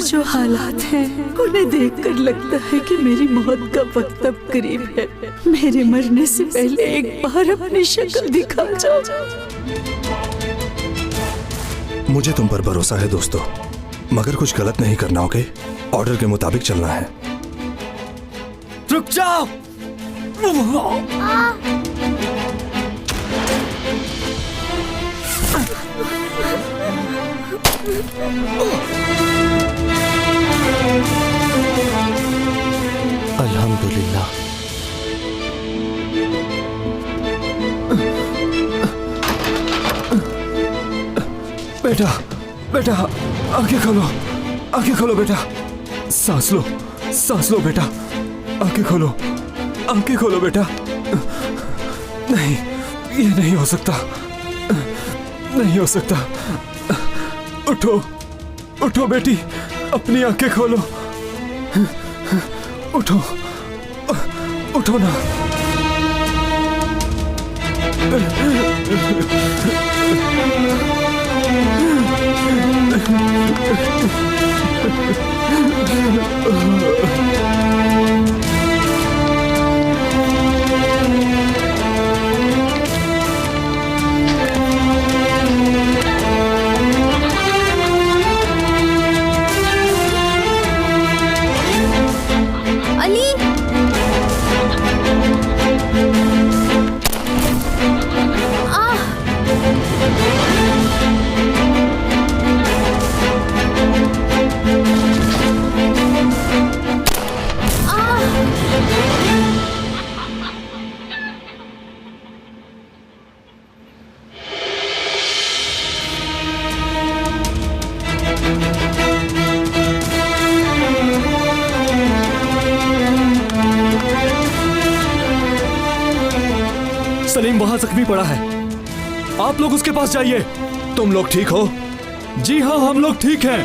जो हालात हैं उन्हें देखकर लगता है कि मेरी मौत का वक्त अब करीब है। मेरे मरने से पहले एक बार अपनी शक्ल दिखा जाओ। मुझे तुम पर भरोसा है दोस्तों, मगर कुछ गलत नहीं करना, ओके? ऑर्डर के मुताबिक चलना है। रुक जाओ। अल्हम्दुलिल्लाह। बेटा, बेटा, आंखें खोलो, आंखें खोलो बेटा। सांस लो, सांस लो बेटा। आंखें खोलो, आंखें खोलो बेटा। नहीं, ये नहीं हो सकता, नहीं हो सकता। उठो, उठो बेटी, अपनी आंखें खोलो। उठो, उठो ना। अली, सलीम वहां जख्मी पड़ा है, आप लोग उसके पास जाइए। तुम लोग ठीक हो? जी हाँ, हम लोग ठीक हैं।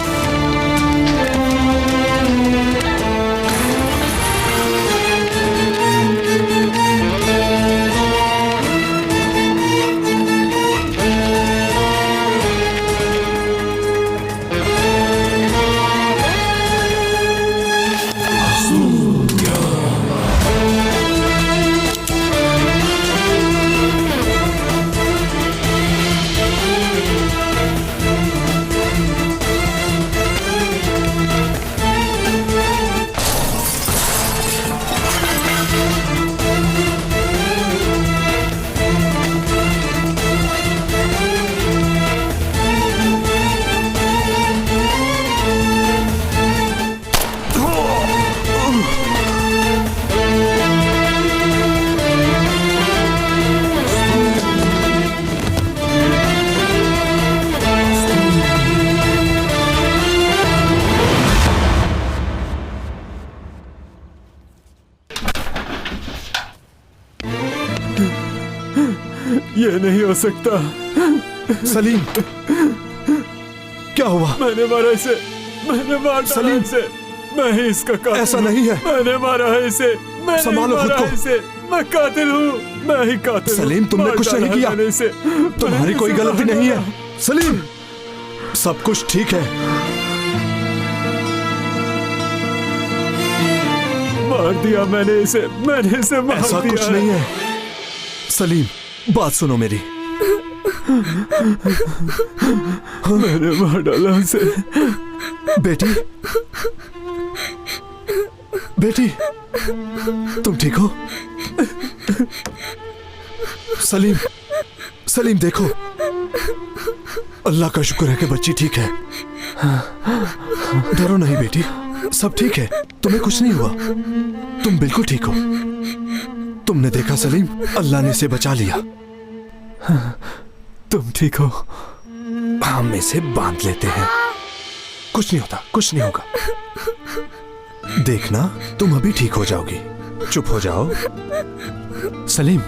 ये नहीं हो सकता। सलीम, क्या हुआ? मैंने मारा इसे, मैंने मारा सलीम इसे, मैं ही इसका कातिल ऐसा हूँ। नहीं है। मैंने मारा है इसे, मैंने संभालो खुद मारा को। है इसे, मैं कातिल हूँ, मैं ही कातिल हूँ। सलीम, तुमने मार कुछ डाला नहीं है किया। मैंने इसे, तुम्हारी मैंने कोई इसे गलती मारा। नहीं है। सलीम, सब कुछ ठीक है। मार दिया मैंने इसे, मैंने इसे मार ऐसा दिया। कुछ नहीं है। सलीम, बात सुनो मेरी। मैंने मार डाला उसे। बेटी, बेटी, तुम ठीक हो? सलीम, सलीम देखो, अल्लाह का शुक्र है कि बच्ची ठीक है। डरो नहीं बेटी, सब ठीक है, तुम्हें कुछ नहीं हुआ, तुम बिल्कुल ठीक हो। तुमने देखा सलीम, अल्लाह ने इसे बचा लिया। तुम ठीक हो? हम इसे बांध लेते हैं, कुछ नहीं होता, कुछ नहीं होगा। देखना, तुम अभी ठीक हो जाओगी। चुप हो जाओ। सलीम,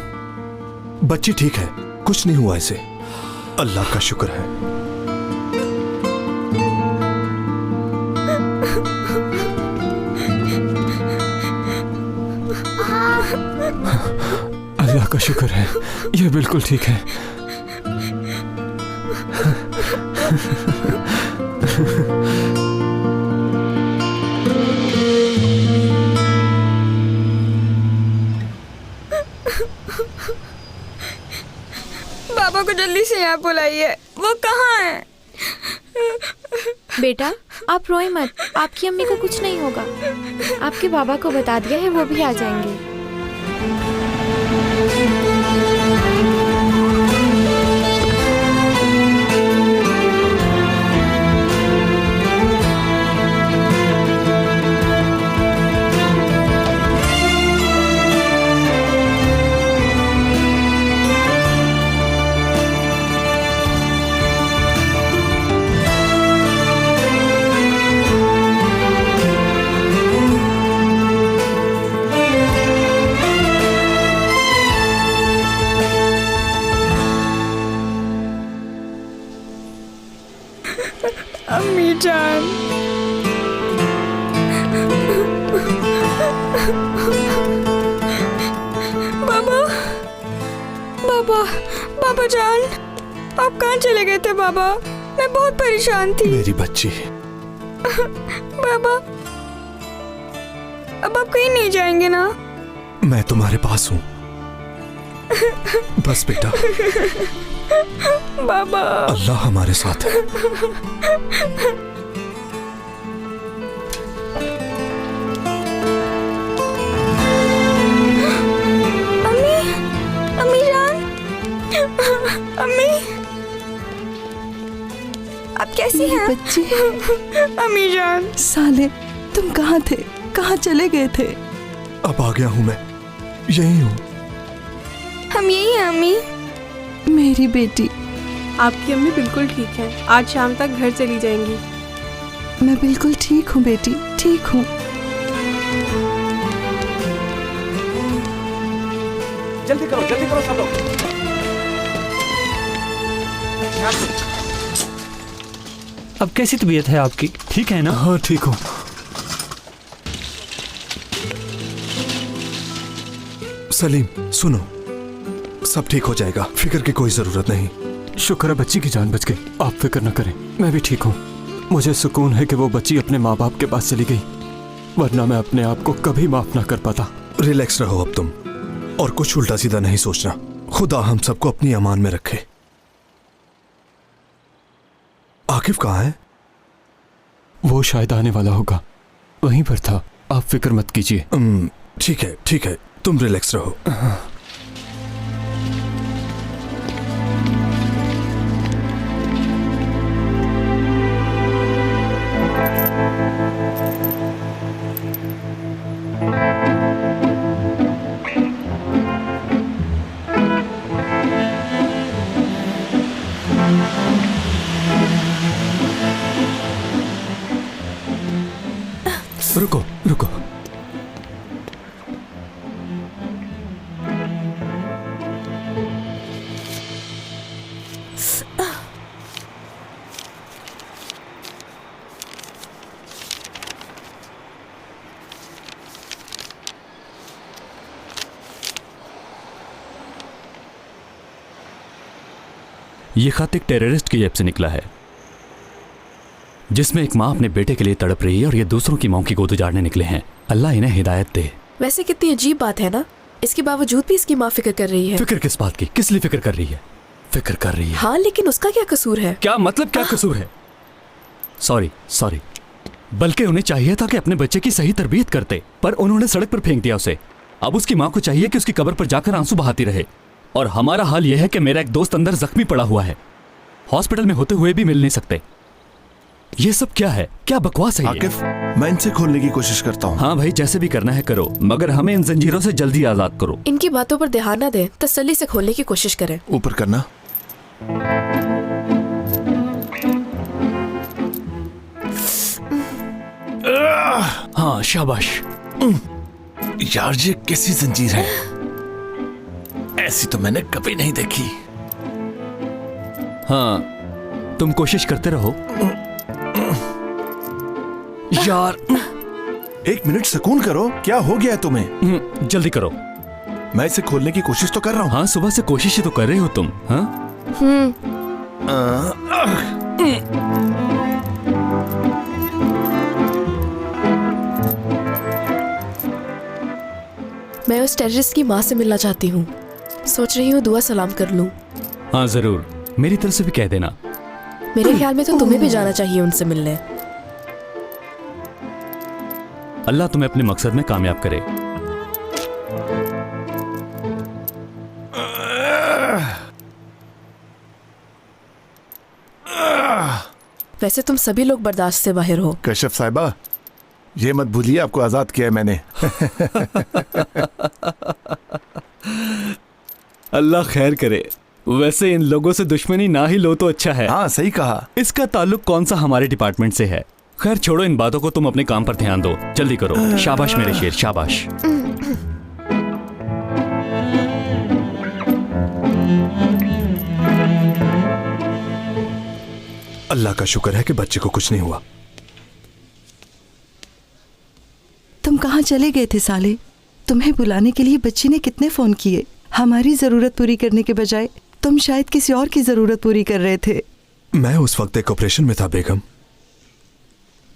बच्ची ठीक है, कुछ नहीं हुआ इसे, अल्लाह का शुक्र है। अल्लाह का शुक्र है, ये बिल्कुल ठीक है। अम्मा को जल्दी से यहाँ बुलाइए। वो कहाँ है? बेटा आप रोए मत, आपकी अम्मी को कुछ नहीं होगा। आपके बाबा को बता दिया है, वो भी आ जाएंगे। अम्मी जान, बाबा, बाबा, बाबा जान, आप कहाँ चले गए थे बाबा? मैं बहुत परेशान थी। मेरी बच्ची। बाबा, अब आप कहीं नहीं जाएंगे ना? मैं तुम्हारे पास हूँ। बस बेटा, बाबा। अल्लाह हमारे साथ है। अम्मी, अम्मी जान, अम्मी, आप कैसी हैं? बच्ची, अम्मी जान। साले तुम कहाँ थे? कहाँ चले गए थे? अब आ गया हूँ मैं, यही हूँ। हम यही हैं अम्मी। मेरी बेटी। आपकी अम्मी बिल्कुल ठीक है, आज शाम तक घर चली जाएंगी। मैं बिल्कुल ठीक हूँ बेटी, ठीक हूँ। जल्दी करो सब लोग। अब कैसी तबीयत है आपकी? ठीक है ना? हाँ ठीक हूँ। सलीम सुनो, सब ठीक हो जाएगा, फिक्र की कोई जरूरत नहीं। शुक्र है बच्ची की जान बच गई। आप फिक्र न करें, मैं भी ठीक हूँ। मुझे सुकून है कि वो बच्ची अपने माँ बाप के पास चली गई, वरना मैं अपने आप को कभी माफ ना कर पाता। रिलैक्स रहो अब तुम, और कुछ उल्टा सीधा नहीं सोचना। खुदा हम सबको अपनी अमान में रखे। आकिफ कहाँ है? वो शायद आने वाला होगा, वहीं पर था। आप फिक्र मत कीजिए। ठीक है, तुम रिलैक्स रहो। रुको। ये खत एक टेररिस्ट की जेब से निकला है, जिसमें एक माँ अपने बेटे के लिए तड़प रही है और ये दूसरों की माँ की गोद उजाड़ने निकले हैं। अल्लाह इन्हें हिदायत दे। वैसे कितनी अजीब बात है ना, इसके बावजूद भी इसकी माँ फिक्र कर रही है। फिक्र किस बात की? किस लिए फिक्र कर रही है? फिक्र कर रही है। हाँ, लेकिन उसका क्या कसूर है? क्या मतलब क्या कसूर है? सॉरी, बल्कि उन्हें चाहिए था कि अपने बच्चे की सही तरबियत करते, पर उन्होंने सड़क पर फेंक दिया उसे। अब उसकी माँ को चाहिए कि उसकी कब्र पर जाकर आंसू बहाती रहे। और हमारा हाल यह है कि मेरा एक दोस्त अंदर जख्मी पड़ा हुआ है, हॉस्पिटल में होते हुए भी मिल नहीं सकते। ये सब क्या है? क्या बकवास है आकिफ, मैं इनसे खोलने की कोशिश करता हूँ। हाँ भाई, जैसे भी करना है करो, मगर हमें इन जंजीरों से जल्दी आजाद करो। इनकी बातों पर ध्यान न दें, तसल्ली से खोलने की कोशिश करें। ऊपर करना। हाँ शाबाश। यार ये कैसी जंजीर है? ऐसी तो मैंने कभी नहीं देखी। हाँ, तुम कोशिश करते रहो। यार एक मिनट सुकून करो, क्या हो गया है तुम्हें? जल्दी करो। मैं इसे खोलने की कोशिश तो कर रहा हूँ। हाँ, सुबह से कोशिश ही तो कर रहे हो तुम। हाँ मैं उस टेररिस्ट की माँ से मिलना चाहती हूँ। सोच रही हूँ दुआ सलाम कर लूँ। हाँ जरूर, मेरी तरफ से भी कह देना। मेरे ख्याल में तो तुम्हें भी जाना चाहिए उनसे मिलने। अल्लाह तुम्हें अपने मकसद में कामयाब करे। वैसे तुम सभी लोग बर्दाश्त से बाहर हो। कश्यप साहिबा, ये मत भूलिए आपको आजाद किया है मैंने। अल्लाह खैर करे। वैसे इन लोगों से दुश्मनी ना ही लो तो अच्छा है। हाँ सही कहा। इसका ताल्लुक कौन सा हमारे डिपार्टमेंट से है। खैर छोड़ो इन बातों को, तुम अपने काम पर ध्यान दो, जल्दी करो। शाबाश मेरे शेर, शाबाश। अल्लाह का शुक्र है कि बच्चे को कुछ नहीं हुआ। तुम कहाँ चले गए थे साले? तुम्हें बुलाने के लिए बच्ची ने कितने फोन किए। हमारी जरूरत पूरी करने के बजाय तुम शायद किसी और की जरूरत पूरी कर रहे थे। मैं उस वक्त एक ऑपरेशन में था बेगम।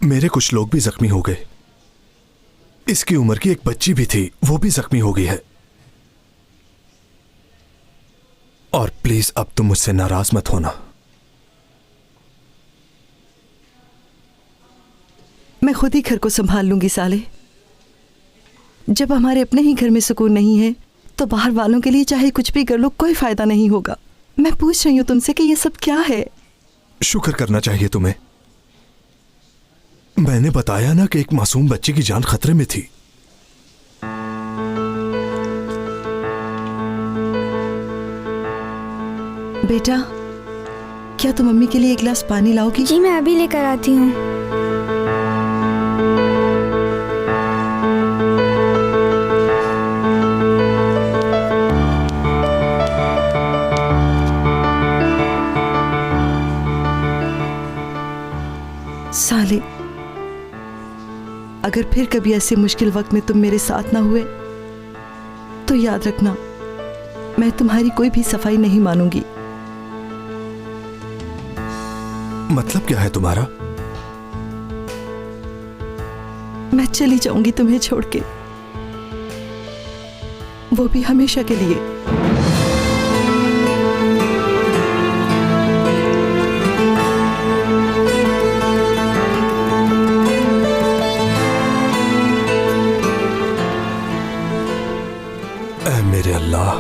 मेरे कुछ लोग भी जख्मी हो गए। इसकी उम्र की एक बच्ची भी थी, वो भी जख्मी हो गई है। और प्लीज अब तुम मुझसे नाराज मत होना। मैं खुद ही घर को संभाल लूंगी साले। जब हमारे अपने ही घर में सुकून नहीं है तो बाहर वालों के लिए चाहे कुछ भी कर लो, कोई फायदा नहीं होगा। मैं पूछ रही हूँ तुमसे कि ये सब क्या है? शुक्र करना चाहिए तुम्हें। मैंने बताया ना कि एक मासूम बच्चे की जान खतरे में थी। बेटा, क्या तुम मम्मी के लिए एक गिलास पानी लाओगी? जी मैं अभी लेकर आती हूँ। साले, अगर फिर कभी ऐसे मुश्किल वक्त में तुम मेरे साथ ना हुए तो याद रखना, मैं तुम्हारी कोई भी सफाई नहीं मानूंगी। मतलब क्या है तुम्हारा? मैं चली जाऊंगी तुम्हें छोड़ के, वो भी हमेशा के लिए। ऐ मेरे अल्लाह,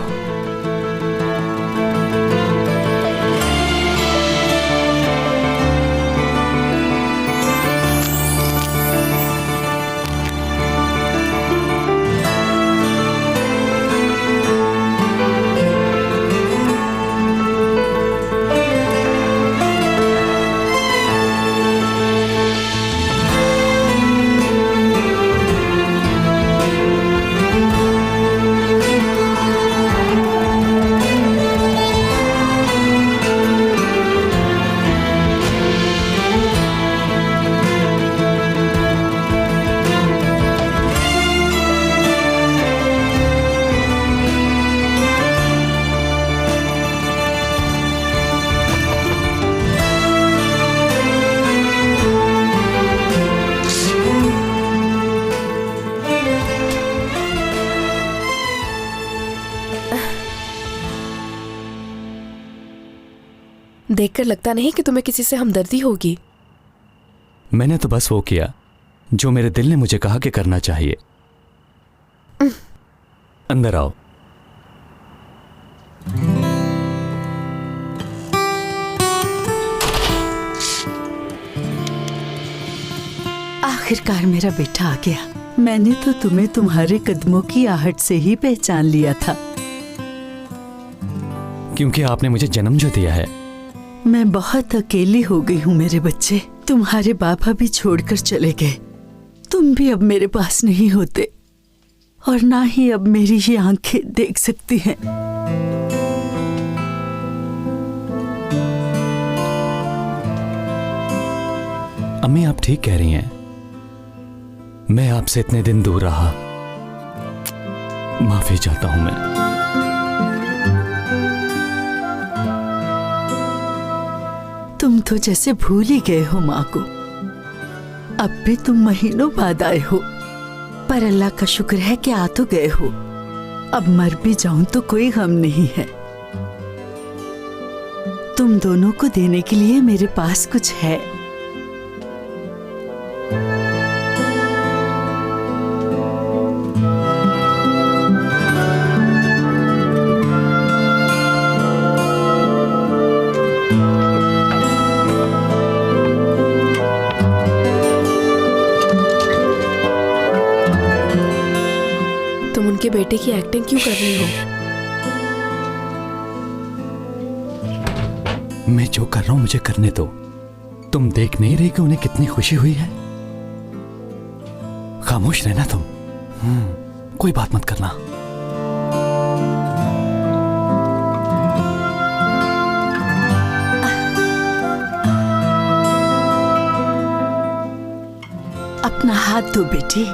देखकर लगता नहीं कि तुम्हें किसी से हमदर्दी होगी। मैंने तो बस वो किया जो मेरे दिल ने मुझे कहा कि करना चाहिए। अंदर आओ। आखिरकार मेरा बेटा आ गया। मैंने तो तुम्हें तुम्हारे कदमों की आहट से ही पहचान लिया था। क्योंकि आपने मुझे जन्म जो दिया है। मैं बहुत अकेली हो गई हूँ मेरे बच्चे। तुम्हारे बाबा भी छोड़कर चले गए। तुम भी अब मेरे पास नहीं होते और ना ही अब मेरी ये आंखें देख सकती हैं। अम्मी आप ठीक कह रही हैं। मैं आपसे इतने दिन दूर रहा, माफी चाहता हूं मैं। तुम तो जैसे भूल ही गए हो माँ को। अब भी तुम महीनों बाद आए हो, पर अल्लाह का शुक्र है कि आ तो गए हो। अब मर भी जाऊं तो कोई गम नहीं है। तुम दोनों को देने के लिए मेरे पास कुछ है। तुम उनके बेटे की एक्टिंग क्यों कर रही हो? मैं जो कर रहा हूं मुझे करने दो। तुम देख नहीं रही कि उन्हें कितनी खुशी हुई है? खामोश रहना तुम। कोई बात मत करना। अपना हाथ दो बेटी।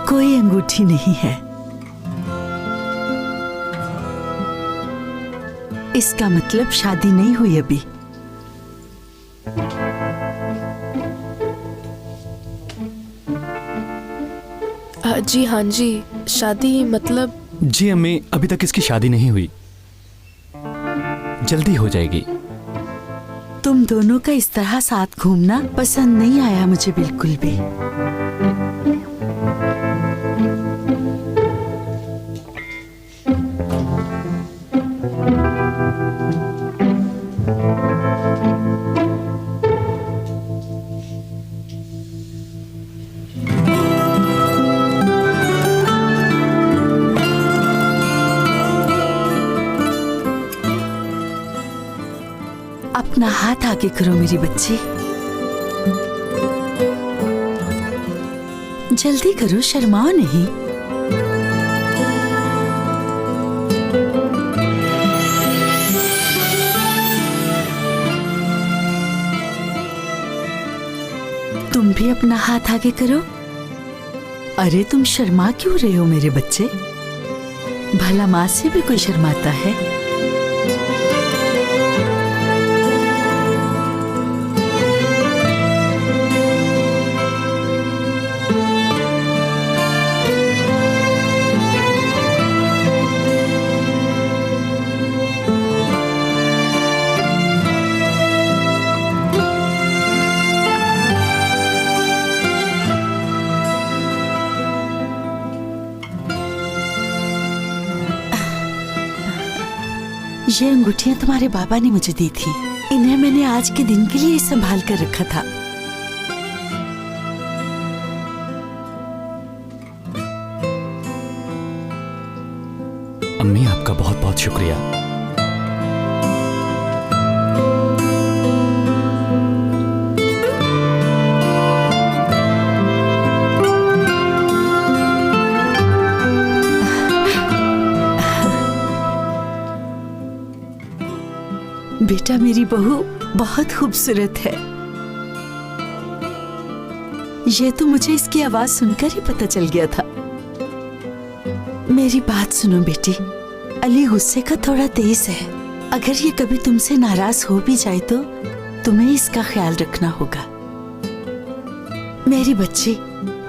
कोई अंगूठी नहीं है। इसका मतलब शादी नहीं हुई अभी। जी हाँ जी, शादी मतलब। जी अम्मी, अभी तक इसकी शादी नहीं हुई, जल्दी हो जाएगी। तुम दोनों का इस तरह साथ घूमना पसंद नहीं आया मुझे बिल्कुल भी। अपना हाथ आगे करो मेरी बच्ची। जल्दी करो, शर्माओ नहीं। तुम भी अपना हाथ आगे करो। अरे तुम शर्मा क्यों रहे हो मेरे बच्चे? भला माँ से भी कोई शर्माता है? ये अंगूठियां तुम्हारे बाबा ने मुझे दी थी। इन्हें मैंने आज के दिन के लिए संभाल कर रखा था। अम्मी, आपका बहुत बहुत शुक्रिया। बेटा, मेरी बहू बहुत खूबसूरत है। ये तो मुझे इसकी आवाज सुनकर ही पता चल गया था। मेरी बात सुनो बेटी, अली गुस्से का थोड़ा तेज है। अगर ये कभी तुमसे नाराज हो भी जाए तो तुम्हें इसका ख्याल रखना होगा। मेरी बच्ची,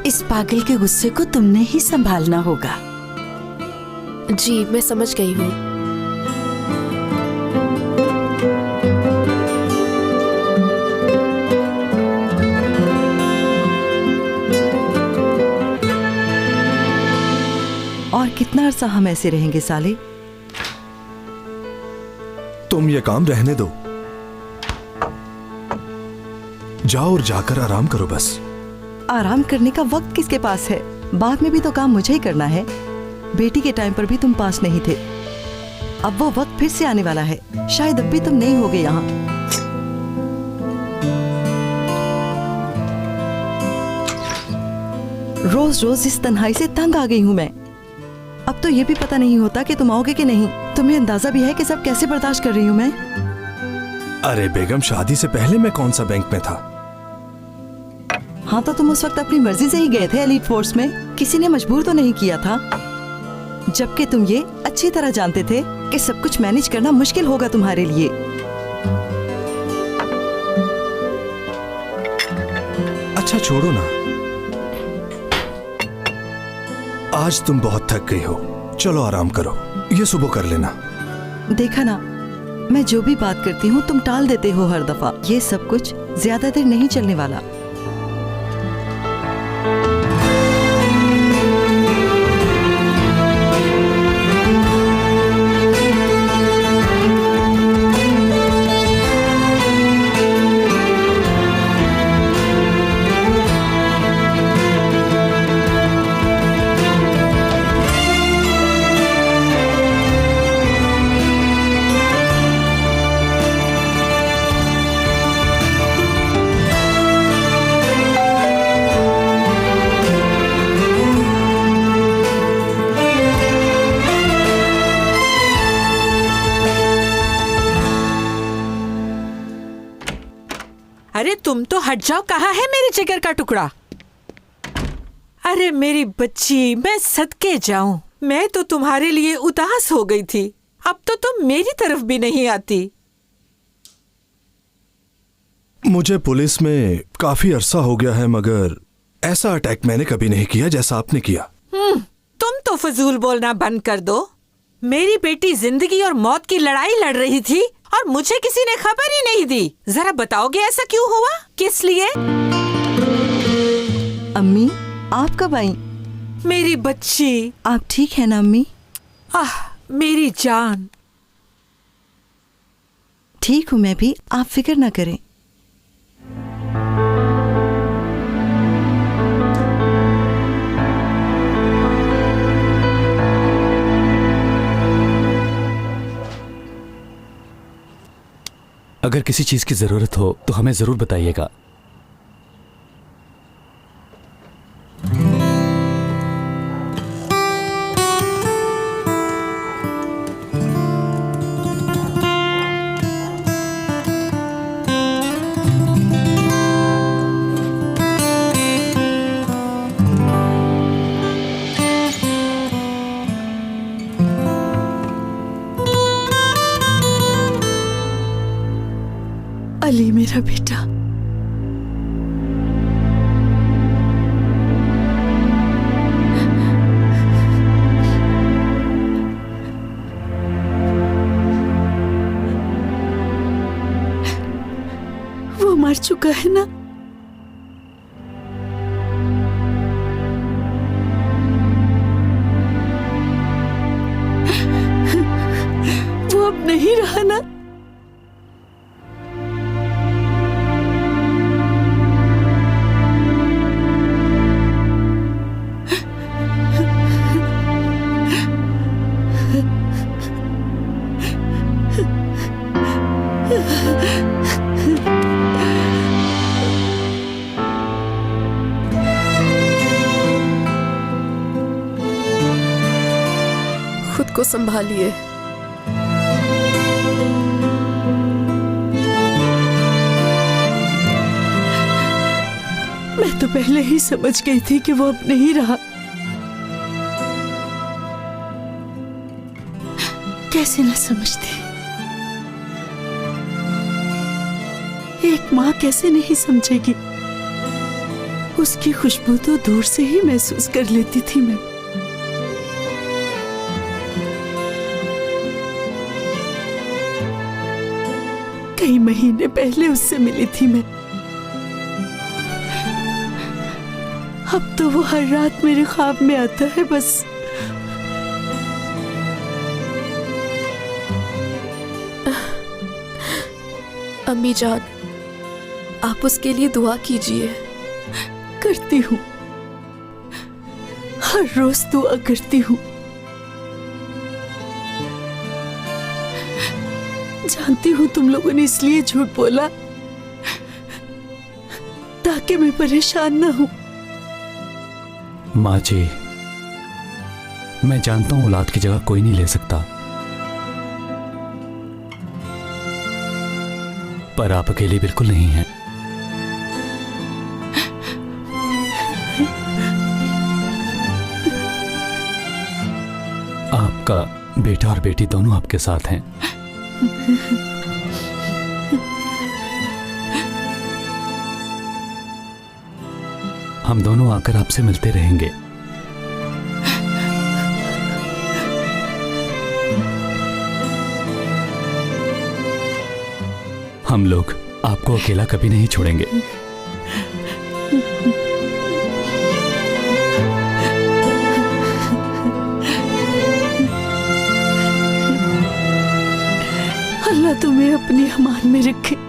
इस पागल के गुस्से को तुमने ही संभालना होगा। जी मैं समझ गई हूँ। और कितना अरसा हम ऐसे रहेंगे साले? तुम ये काम रहने दो। जाओ और जाकर आराम करो बस। आराम करने का वक्त किसके पास है? बाद में भी तो काम मुझे ही करना है। बेटी के टाइम पर भी तुम पास नहीं थे। अब वो वक्त फिर से आने वाला है। शायद अब भी तुम नहीं होगे यहाँ। रोज रोज इस तन्हाई से तंग आ गई हूँ मैं। अब तो ये भी पता नहीं होता कि तुम आओगे कि नहीं। तुम्हें अंदाजा भी है कि सब कैसे बर्दाश्त कर रही हूँ मैं? अरे बेगम, शादी से पहले मैं कौन सा बैंक में था? हाँ तो तुम उस वक्त अपनी मर्जी से ही गए थे एलीट फोर्स में। किसी ने मजबूर तो नहीं किया था। जबकि तुम ये अच्छी तरह जानते थे कि सब कुछ मैनेज करना मुश्किल होगा तुम्हारे लिए। अच्छा छोड़ो ना, आज तुम बहुत थक गई हो, चलो आराम करो, ये सुबह कर लेना। देखा ना, मैं जो भी बात करती हूँ तुम टाल देते हो हर दफा। ये सब कुछ ज्यादा देर नहीं चलने वाला। अरे तुम तो हट जाओ, कहाँ है मेरे जिगर का टुकड़ा? अरे मेरी बच्ची, मैं सदके जाऊं, मैं तो तुम्हारे लिए उदास हो गई थी। अब तो तुम मेरी तरफ भी नहीं आती। मुझे पुलिस में काफी अरसा हो गया है, मगर ऐसा अटैक मैंने कभी नहीं किया जैसा आपने किया। तुम तो फजूल बोलना बंद कर दो। मेरी बेटी जिंदगी और मौत की लड़ाई लड़ रही थी और मुझे किसी ने खबर ही नहीं दी। जरा बताओगे ऐसा क्यों हुआ, किस लिए? अम्मी, आप कब आई? मेरी बच्ची। आप ठीक है ना अम्मी? आह, मेरी जान। ठीक हूँ मैं भी, आप फिक्र ना करें। अगर किसी चीज की जरूरत हो तो हमें जरूर बताइएगा। अली मेरा बेटा, वो मर चुका है ना? वो अब नहीं रहा ना? खुद को संभालिए। मैं तो पहले ही समझ गई थी कि वो अब नहीं रहा। कैसे न समझती? एक माँ कैसे नहीं समझेगी? उसकी खुशबू तो दूर से ही महसूस कर लेती थी मैं। कई महीने पहले उससे मिली थी मैं। अब तो वो हर रात मेरे ख्वाब में आता है बस। अम्मी जान, आप उसके लिए दुआ कीजिए। करती हूँ, हर रोज दुआ करती हूँ। जानती हूँ तुम लोगों ने इसलिए झूठ बोला ताकि मैं परेशान ना हूँ। माँ जी, मैं जानता हूं औलाद की जगह कोई नहीं ले सकता, पर आप अकेली बिल्कुल नहीं हैं। आपका बेटा और बेटी दोनों आपके साथ हैं। हम दोनों आकर आपसे मिलते रहेंगे। हम लोग आपको अकेला कभी नहीं छोड़ेंगे। अल्लाह तुम्हें अपनी अमान में रखे।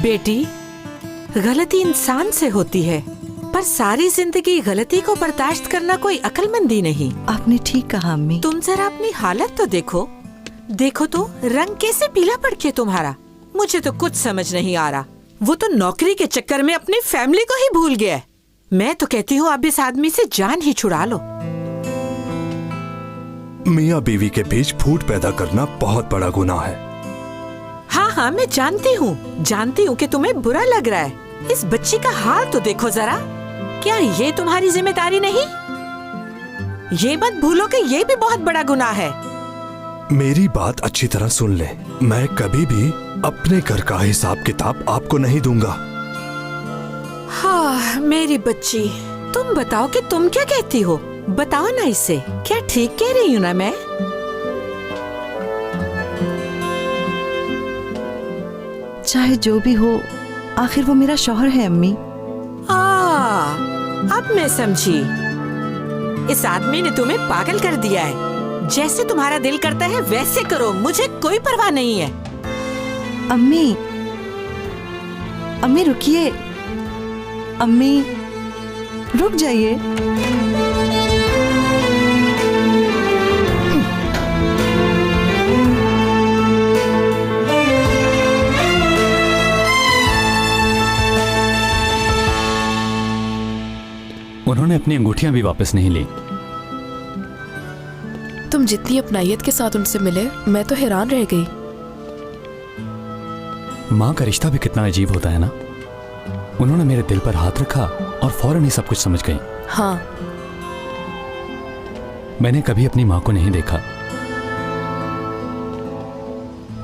बेटी, गलती इंसान से होती है, पर सारी जिंदगी गलती को बर्दाश्त करना कोई अक्लमंदी नहीं। आपने ठीक कहा अम्मी। तुम जरा अपनी हालत तो देखो, देखो तो रंग कैसे पीला पड़ के तुम्हारा। मुझे तो कुछ समझ नहीं आ रहा। वो तो नौकरी के चक्कर में अपनी फैमिली को ही भूल गया है। मैं तो कहती हूँ अब इस आदमी से जान ही छुड़ा लो। मियाँ बीवी के बीच फूट पैदा करना बहुत बड़ा गुनाह है। हाँ हाँ, मैं जानती हूँ कि तुम्हें बुरा लग रहा है। इस बच्ची का हाल तो देखो जरा। क्या ये तुम्हारी जिम्मेदारी नहीं? ये मत भूलो कि ये भी बहुत बड़ा गुनाह है। मेरी बात अच्छी तरह सुन ले। मैं कभी भी अपने घर का हिसाब किताब आपको नहीं दूंगा। हाँ मेरी बच्ची, तुम बताओ कि तुम क्या कहती हो? बताओ ना इसे, क्या ठीक कह रही हूँ ना मैं? चाहे जो भी हो, आखिर वो मेरा शौहर है अम्मी। अब मैं समझी। इस आदमी ने तुम्हें पागल कर दिया है। जैसे तुम्हारा दिल करता है वैसे करो, मुझे कोई परवाह नहीं है। अम्मी, अम्मी रुकिए। अम्मी रुक जाइए। उन्होंने अपनी अंगूठियां भी वापस नहीं ली। तुम जितनी अपनाइयत के साथ उनसे मिले, मैं तो हैरान रह गई। माँ का रिश्ता भी कितना अजीब होता है ना। उन्होंने मेरे दिल पर हाथ रखा और फौरन ही सब कुछ समझ गई। हाँ, मैंने कभी अपनी माँ को नहीं देखा।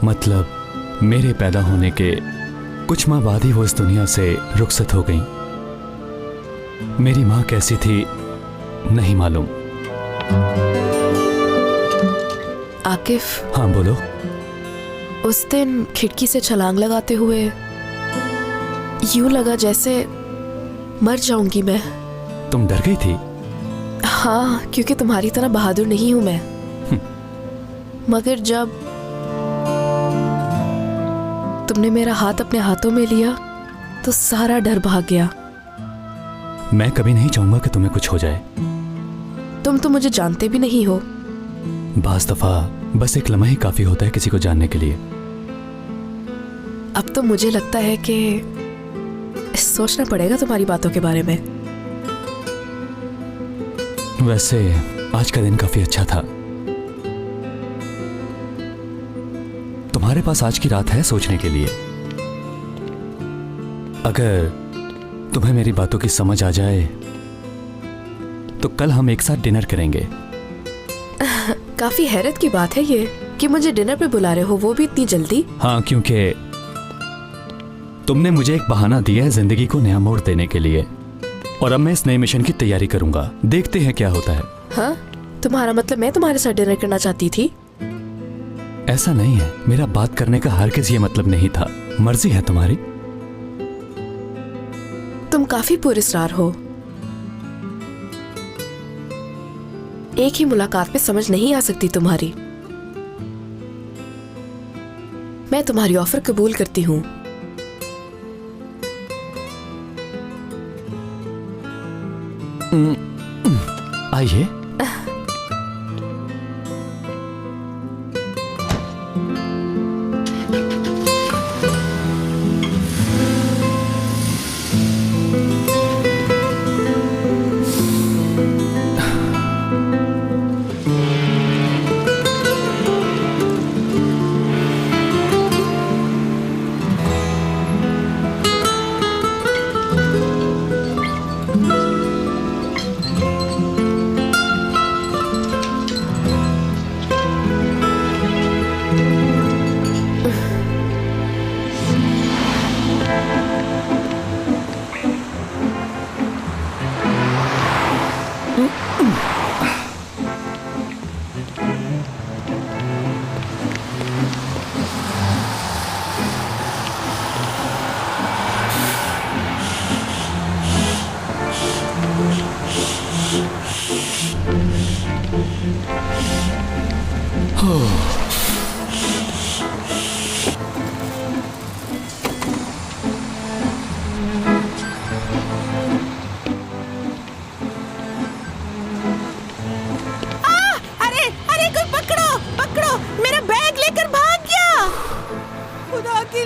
मतलब मेरे पैदा होने के कुछ माह बाद ही वो इस दुनिया से रुखसत हो गई। मेरी माँ कैसी थी नहीं मालूम। आकिफ। हाँ बोलो। उस दिन खिड़की से छलांग लगाते हुए यूं लगा जैसे मर जाऊंगी मैं। तुम डर गई थी? हाँ, क्योंकि तुम्हारी तरह बहादुर नहीं हूं मैं। मगर जब तुमने मेरा हाथ अपने हाथों में लिया तो सारा डर भाग गया। मैं कभी नहीं चाहूंगा कि तुम्हें कुछ हो जाए। तुम तो मुझे जानते भी नहीं हो। बाज़ दफा बस एक लम्हा ही काफी होता है किसी को जानने के लिए। अब तो मुझे लगता है कि सोचना पड़ेगा तुम्हारी बातों के बारे में। वैसे आज का दिन काफी अच्छा था। तुम्हारे पास आज की रात है सोचने के लिए। अगर तुम्हें मेरी बातों की समझ आ जाए तो कल हम एक साथ डिनर करेंगे। काफी हैरत की बात है ये कि मुझे डिनर पे बुला रहे हो, वो भी इतनी जल्दी। हाँ, क्योंकि तुमने मुझे एक बहाना दिया है जिंदगी को नया मोड़ देने के लिए, और अब मैं इस नए मिशन की तैयारी करूंगा। देखते हैं क्या होता है। हाँ, तुम्हारा मतलब मैं तुम्हारे साथ डिनर करना चाहती थी? ऐसा नहीं है, मेरा बात करने का हरगिज़ ये मतलब नहीं था। मर्जी है तुम्हारी। तुम काफी पुरस्कार हो। एक ही मुलाकात में समझ नहीं आ सकती तुम्हारी। मैं तुम्हारी ऑफर कबूल करती हूँ। आइए।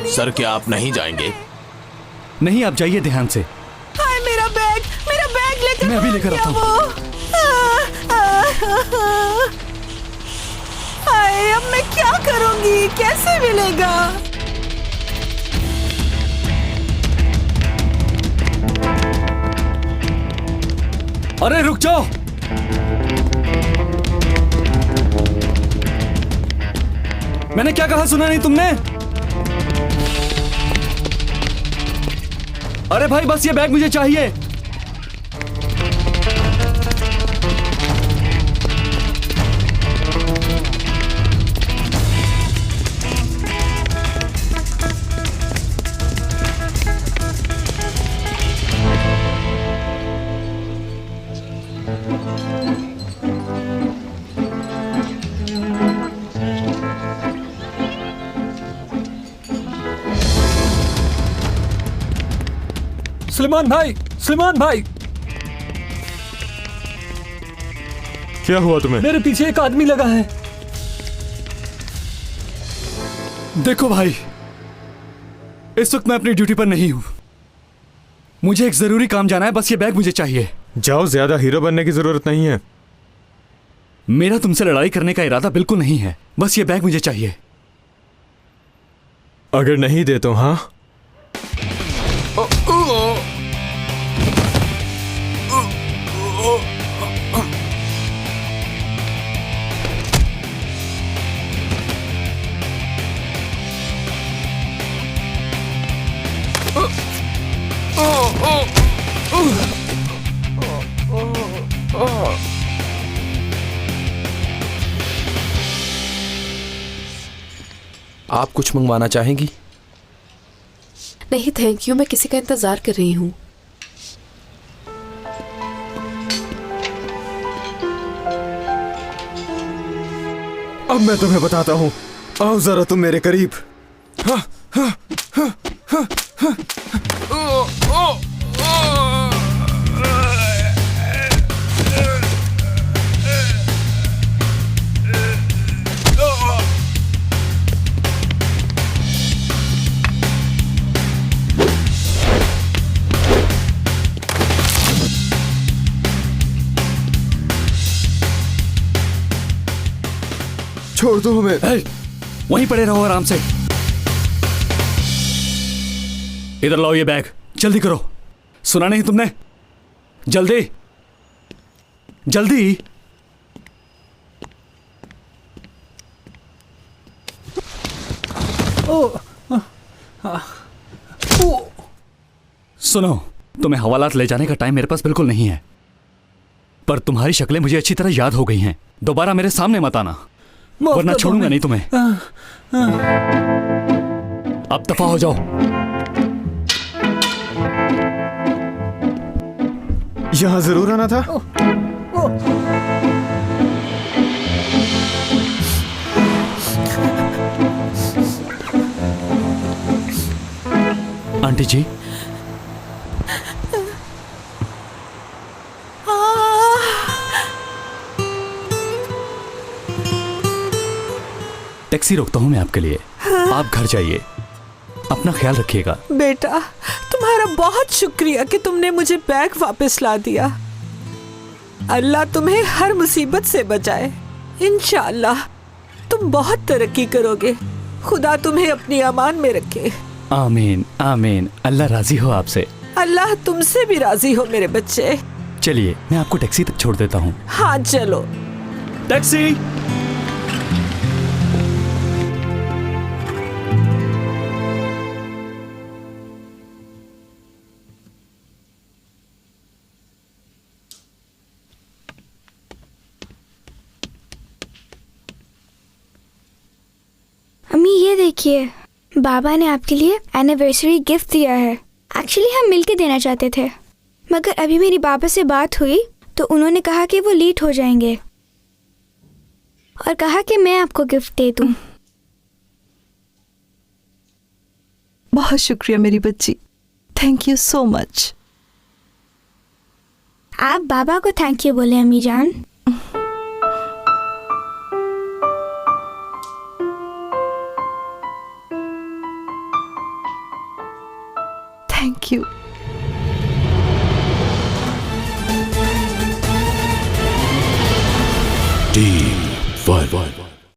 सर क्या आप नहीं जाएंगे? नहीं, आप जाइए ध्यान से। हाय मेरा बैग लेकर मैं अभी लेकर आता हूँ। हाय अब मैं क्या करूंगी, कैसे मिलेगा? अरे रुक जाओ। मैंने क्या कहा, सुना नहीं तुमने? अरे भाई बस ये बैग मुझे चाहिए। सलमान भाई, क्या हुआ तुम्हें? मेरे पीछे एक आदमी लगा है। देखो भाई, इस वक्त मैं अपनी ड्यूटी पर नहीं हूं। मुझे एक जरूरी काम जाना है, बस ये बैग मुझे चाहिए। जाओ, ज्यादा हीरो बनने की जरूरत नहीं है। मेरा तुमसे लड़ाई करने का इरादा बिल्कुल नहीं है, बस ये बैग मुझे चाहिए। अगर नहीं दे तो हाँ? आप कुछ मंगवाना चाहेंगी? नहीं थैंक यू, मैं किसी का इंतजार कर रही हूँ। अब मैं तुम्हें बताता हूँ, आओ जरा तुम मेरे करीब। छोड़ दो हमें। वहीं पड़े रहो आराम से। इधर लाओ ये बैग, जल्दी करो। सुना नहीं तुमने? जल्दी जल्दी। सुनो, तुम्हें हवालात ले जाने का टाइम मेरे पास बिल्कुल नहीं है, पर तुम्हारी शक्लें मुझे अच्छी तरह याद हो गई हैं। दोबारा मेरे सामने मत आना, वरना छोड़ूंगा नहीं तुम्हें। अब दफा हो जाओ। यहां जरूर आना था। आंटी जी, टैक्सी रोकता हूं मैं आपके लिए। आप घर जाइए, अपना ख्याल रखिएगा। बेटा, तुम्हारा बहुत शुक्रिया कि तुमने मुझे बैग वापस ला दिया। अल्लाह तुम्हें हर मुसीबत से बचाए। इंशाअल्लाह तुम बहुत तरक्की करोगे। खुदा तुम्हें अपनी अमान में रखे। आमीन आमीन। अल्लाह राजी हो आपसे। अल्लाह तुमसे भी राजी हो मेरे बच्चे। चलिए, मैं आपको टैक्सी तक छोड़ देता हूँ। हाँ चलो। टैक्सी। अम्मी ये देखिए, बाबा ने आपके लिए एनिवर्सरी गिफ्ट दिया है। एक्चुअली हम मिलके देना चाहते थे, मगर अभी मेरी बाबा से बात हुई तो उन्होंने कहा कि वो लेट हो जाएंगे और कहा कि मैं आपको गिफ्ट दे दूं। बहुत शुक्रिया मेरी बच्ची, थैंक यू सो मच। आप बाबा को थैंक यू बोले अम्मी जान। Thank you. टी